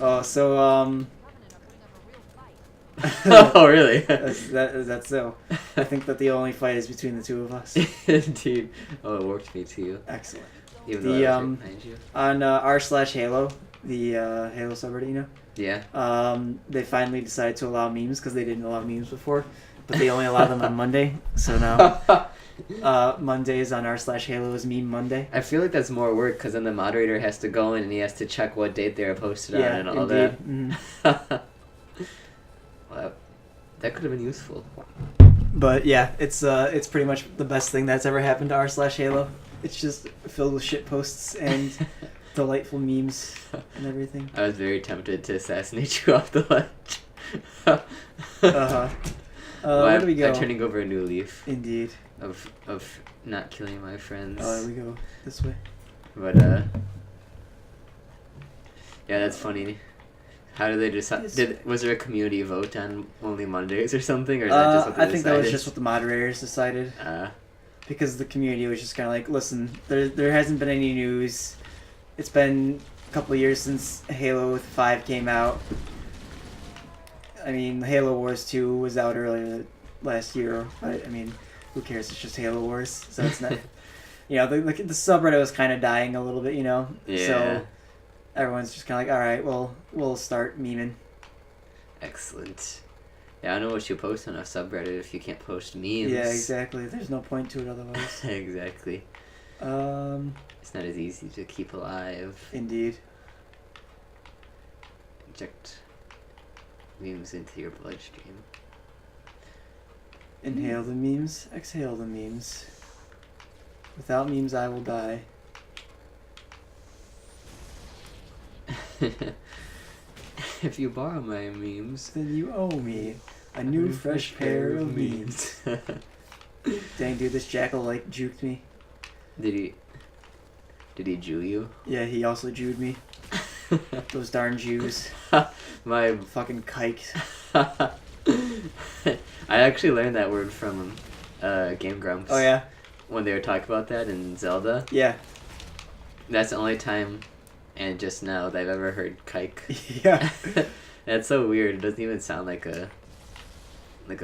Oh, so Oh, really? that's so. I think that the only fight is between the two of us. Indeed. Oh, it worked me too. Excellent. Even though The I was right behind you. on r/Halo, the Halo subreddit, you know. Yeah. They finally decided to allow memes because they didn't allow memes before, but they only allow them on Monday. So now, Mondays on r/Halo is Meme Monday. I feel like that's more work because then the moderator has to go in and he has to check what date they were posted on and all indeed. that. Mm-hmm. Wow, that could have been useful. But yeah, it's pretty much the best thing that's ever happened to r/Halo. It's just filled with shit posts and delightful memes and everything. I was very tempted to assassinate you off the ledge. Uh-huh. Well, Where do we go? I'm turning over a new leaf. Indeed. Of not killing my friends. Oh, there we go. This way. But yeah, that's funny. How did they decide? Was there a community vote on only Mondays or something, or is that just what they I think that was decided? just what the moderators decided. Because the community was just kind of like, listen, there hasn't been any news. It's been a couple of years since Halo 5 came out. I mean, Halo Wars 2 was out earlier last year, but I mean, who cares? It's just Halo Wars, so it's not. You know, the subreddit was kind of dying a little bit, you know. Yeah. So everyone's just kind of like, all right, well, we'll start memeing. Excellent. Yeah, I know what you post on a subreddit if you can't post memes. Yeah, exactly. There's no point to it otherwise. Exactly. It's not as easy to keep alive. Indeed. Inject memes into your bloodstream. Inhale the memes, exhale the memes. Without memes, I will die. If you borrow my memes, Then you owe me a new fresh pair of memes. Dang, dude, this jackal like juked me. Did he Jew you? Yeah, he also Jewed me. Those darn Jews. My Fucking kikes. I actually learned that word from Game Grumps. Oh yeah? When they were talking about that in Zelda. Yeah. That's the only time, and just now, that I've ever heard kike. Yeah. That's so weird. It doesn't even sound like a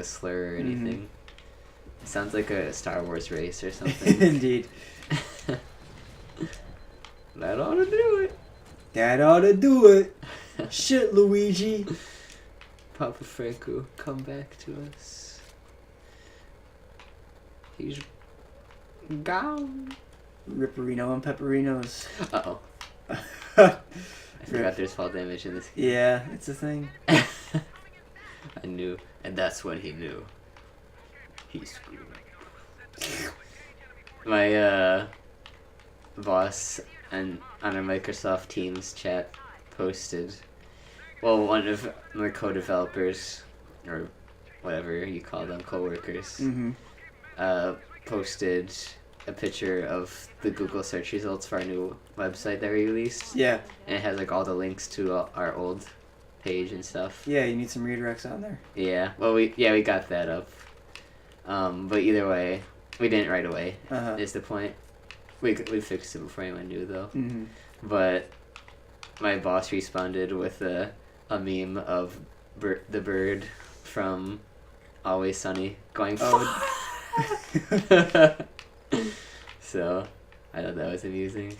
slur or anything. Mm-hmm. It sounds like a Star Wars race or something. Indeed. That ought to do it. That ought to do it. Shit, Luigi. Papa Franco, come back to us. He's gone. Ripperino and Pepperinos. Uh-oh. I forgot there's fall damage in this game. Yeah, it's a thing. I knew, and that's when he knew. He screwed. My boss on our Microsoft Teams chat posted, well, one of my co-developers, or whatever you call them, co-workers, posted a picture of the Google search results for our new website that we released. Yeah. And it has like all the links to our old page and stuff. Yeah, you need some redirects on there. Yeah. Well, we got that up. But either way, we didn't right away. Is the point. We fixed it before anyone knew though. Mm-hmm. But my boss responded with a meme of the bird from Always Sunny going. Oh. So, I thought that was amusing.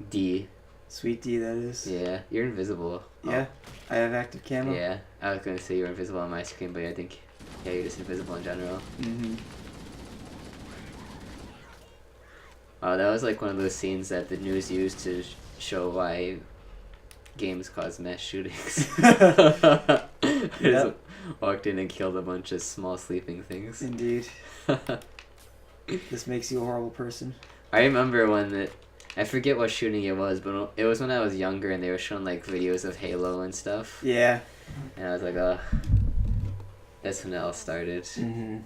D. Sweet D, that is. Yeah, you're invisible. Yeah, I have active camo. Yeah, I was gonna say you were invisible on my screen, but I think, yeah, you're just invisible in general. Mm-hmm. Oh, that was like one of those scenes that the news used to show why games cause mass shootings. Yep. Walked in and killed a bunch of small sleeping things. Indeed. This makes you a horrible person. I remember I forget what shooting it was, but it was when I was younger and they were showing like videos of Halo and stuff. Yeah. And I was like, oh, that's when it all started. Mm-hmm.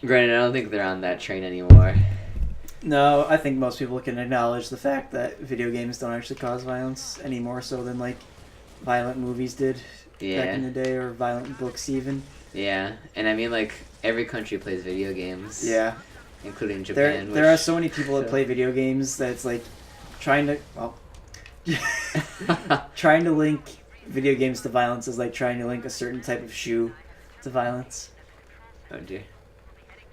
Granted, I don't think they're on that train anymore. No, I think most people can acknowledge the fact that video games don't actually cause violence any more so than like violent movies did back in the day, or violent books even. Yeah, and I mean like every country plays video games. Yeah. Including Japan. There are so many people that play video games that it's like trying to trying to link video games to violence is like trying to link a certain type of shoe to violence. Oh dear.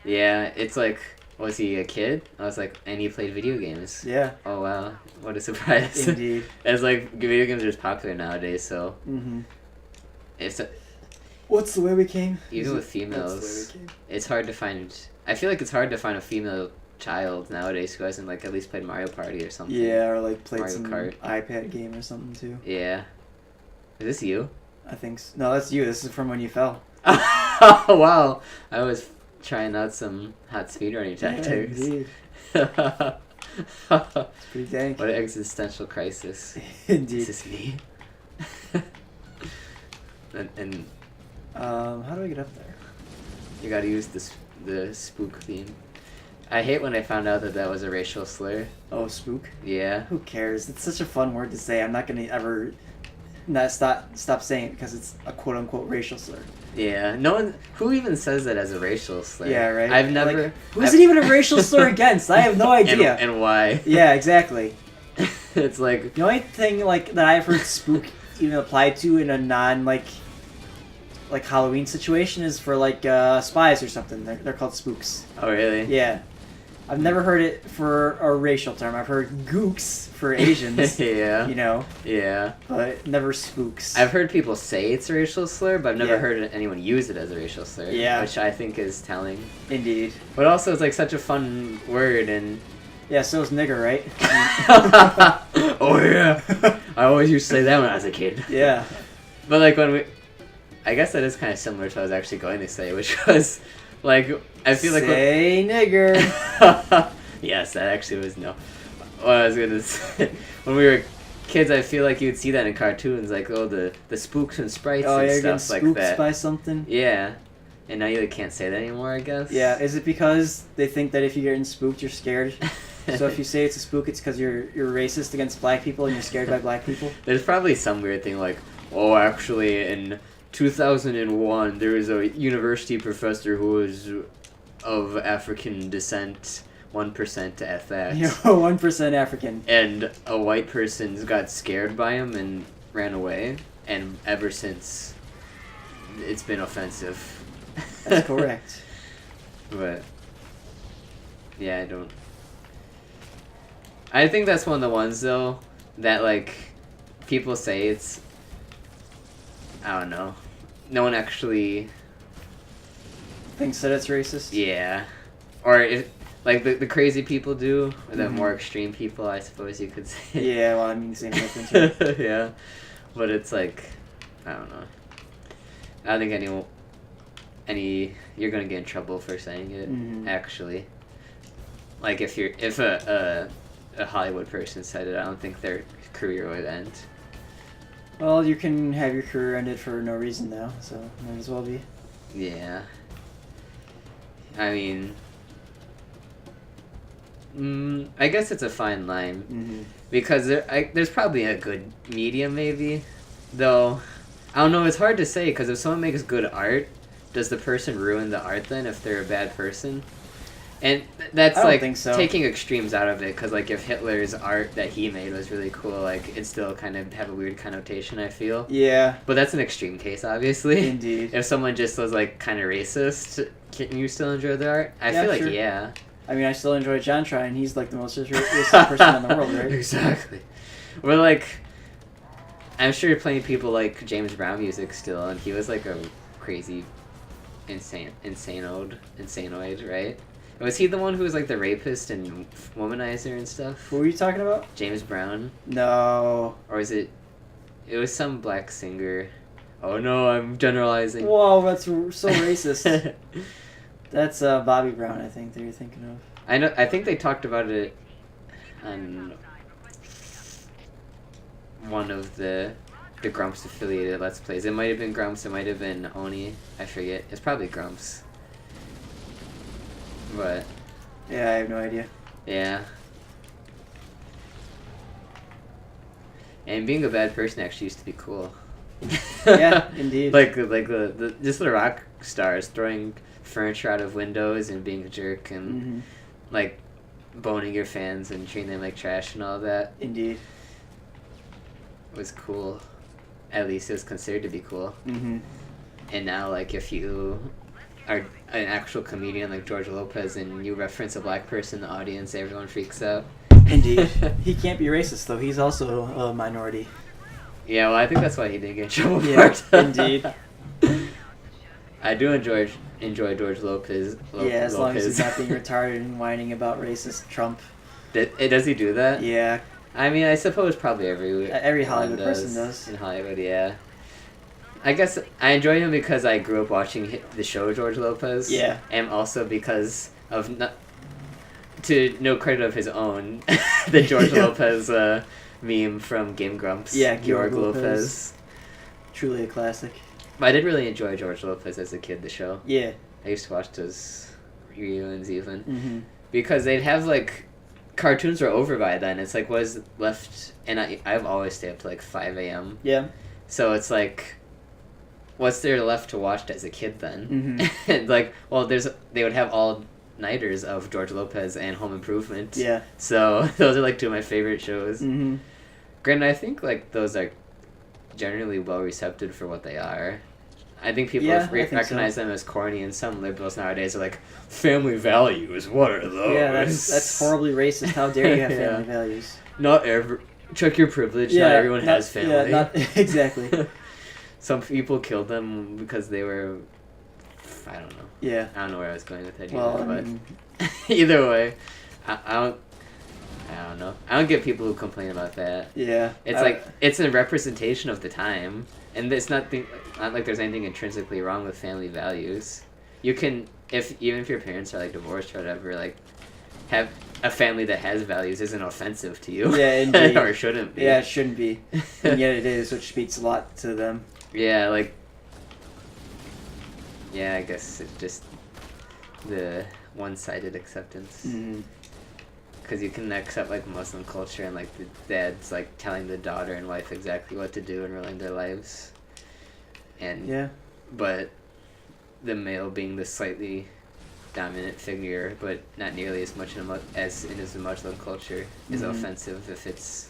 Yeah, it's like, was he a kid? I was like, and he played video games. Yeah. Oh wow, what a surprise. Indeed. It's like video games are just popular nowadays, so it's What's the way we came? Even with females, it's hard to find. I feel like it's hard to find a female child nowadays who hasn't like at least played Mario Party or something. Yeah, or like played Mario some Kart. iPad game or something too. Yeah. Is this you? I think so. No, that's you. This is from when you fell. Oh wow! I was trying out some hot speedrunning tactics. Yeah, it's pretty dang. What an existential crisis. Indeed. Is this me? and how do I get up there? you gotta use the spook theme. I hate when I found out that was a racial slur. Oh, spook? Yeah. Who cares? It's such a fun word to say. I'm not gonna ever not stop saying it because it's a quote unquote racial slur. Yeah. No one who even says that as a racial slur. Yeah, right. I've never. Like, who's it even a racial slur against? I have no idea. And why? Yeah, exactly. It's like The only thing like that I've heard spook even applied to in a non like Halloween situation is for like spies or something. They're called spooks. Oh really? Yeah. I've never heard it for a racial term. I've heard gooks for Asians. Yeah. You know. Yeah. But never spooks. I've heard people say it's a racial slur, but I've never Yeah. heard anyone use it as a racial slur. Yeah. Which I think is telling. Indeed. But also, it's like such a fun word, and Yeah, so is nigger, right? oh yeah, I always used to say that when I was a kid. Yeah. But like I guess that is kind of similar to what I was actually going to say, which was like I feel like say nigger. yes, that actually was no. What I was gonna say when we were kids, I feel like you'd see that in cartoons, like the spooks and sprites Oh, and you're getting stuff like spooked that. by something. Yeah, and now you like, can't say that anymore, I guess. Yeah, is it because they think that if you're getting spooked, you're scared? So if you say it's a spook, it's because you're racist against black people and you're scared by black people? There's probably some weird thing like, oh, actually, in 2001, there was a university professor who was of African descent, 1% at that. You're 1% African. And a white person got scared by him and ran away. And ever since, it's been offensive. That's correct. But, yeah, I think that's one of the ones, though, that, like, people say it's, I don't know, no one actually Thinks that it's racist? Yeah. Or, if, like, the crazy people do, or the more extreme people, I suppose you could say. Yeah, well, I mean, same difference. Right? Yeah. But it's like, I don't know. I don't think you're gonna get in trouble for saying it, actually. Like, if a Hollywood person said it, I don't think their career would end. Well, you can have your career ended for no reason now, so might as well be. Yeah. I mean, I guess it's a fine line, because there's probably a good medium, maybe, though. I don't know. It's hard to say, because if someone makes good art, does the person ruin the art then if they're a bad person? And that's I don't like think so. taking extremes out of it, because like if Hitler's art that he made was really cool, like it still kind of have a weird connotation, I feel. Yeah. But that's an extreme case, obviously. Indeed. If someone just was like kind of racist, can you still enjoy the art? I Yeah, feel like sure. yeah. I mean, I still enjoy John Trine. He's like the most racist person in the world, right? Exactly. We're like, I'm sure plenty of people like James Brown music still, and he was like a crazy, insanoid, right? Was he the one who was like the rapist and womanizer and stuff? Who were you talking about? James Brown? No. Or is it? It was some black singer. Oh no, I'm generalizing. Whoa, that's so racist. That's Bobby Brown, I think that you're thinking of. I know. I think they talked about it on one of the Grumps affiliated Let's Plays. It might have been Grumps. It might have been Oni. I forget. It's probably Grumps. But Yeah, I have no idea. yeah. And being a bad person actually used to be cool. Yeah, indeed. Like the just the rock stars throwing furniture out of windows and being a jerk and like boning your fans and treating them like trash and all that. Indeed. Was cool. At least it was considered to be cool. Mm-hmm. And now, like, if you are an actual comedian like George Lopez and you reference a black person in the audience, everyone freaks out. Indeed. He can't be racist, though. He's also a minority. Yeah, well, I think that's why he didn't get in trouble for Yeah, it. indeed. I do enjoy George Lopez. As long as he's not being retarded and whining about racist Trump. Does he do that? Yeah. I mean, I suppose probably every Hollywood person does. In Hollywood, yeah. I guess I enjoy him because I grew up watching the show George Lopez. Yeah. And also because of, to no credit of his own, the George Lopez meme from Game Grumps. Yeah, George Lopez. Lopez. Truly a classic. But I did really enjoy George Lopez as a kid, the show. Yeah. I used to watch those reunions even. Mm-hmm. Because they'd have, like, cartoons were over by then. It's like, what is left? And I've always stayed up to, like, 5 a.m. Yeah. So it's like, what's there left to watch as a kid then? Mm-hmm. And like, well, they would have all-nighters of George Lopez and Home Improvement. Yeah. So those are, like, two of my favorite shows. Mm-hmm. Granted, I think, like, those are generally well-recepted for what they are. I think people recognize them as corny, and some liberals nowadays are like, family values, what are those? Yeah, that's horribly racist. How dare you have family values? Check your privilege, not everyone has family. Yeah, exactly. Some people killed them because they were, I don't know. Yeah. I don't know where I was going with that Well, but either way, I don't know. I don't get people who complain about that. Yeah. It's it's a representation of the time, and it's not like there's anything intrinsically wrong with family values. You can, even if your parents are, like, divorced or whatever, like, have a family that has values isn't offensive to you. Yeah, indeed. Or shouldn't be. Yeah, it shouldn't be. And yet it is, which speaks a lot to them. Yeah, like, yeah, I guess it's just the one-sided acceptance. Mm-hmm. Because you can accept, like, Muslim culture and, like, the dad's, like, telling the daughter and wife exactly what to do and ruling their lives. And yeah. But the male being the slightly dominant figure, but not nearly as much as in his Muslim culture, is offensive if it's,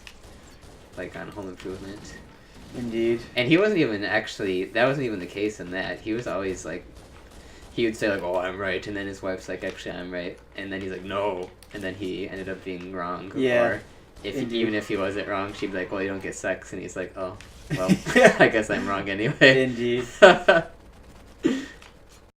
like, on Home Improvement. Indeed. And he wasn't even that wasn't even the case in that. He was always, like, he would say, like, oh, I'm right, and then his wife's like, actually, I'm right, and then he's like, no, and then he ended up being wrong. Yeah. Or even if he wasn't wrong, she'd be like, well, you don't get sex, and he's like, oh, well, I guess I'm wrong anyway. Indeed.